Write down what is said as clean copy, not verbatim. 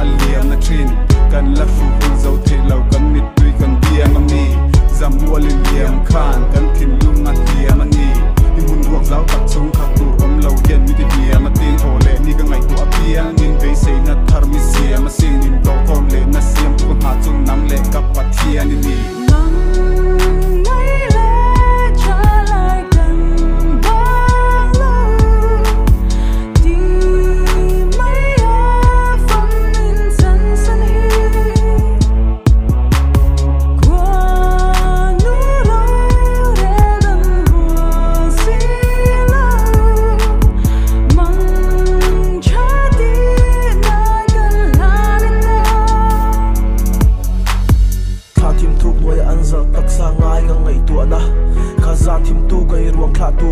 aliam na trin kan la fu hun zo the lau kan mit tui kan biang ami zam wal liam khan kan thin lung a tiam ani i mun ruak zau tak chung kha tur om lau yen mi ti biam a ting hole ni ka ngai tu a piang ning ve sei na thar mi siam a sin nim to kom le na siam tu ha chung nam le kap pathian ni tu kai ruang kha tu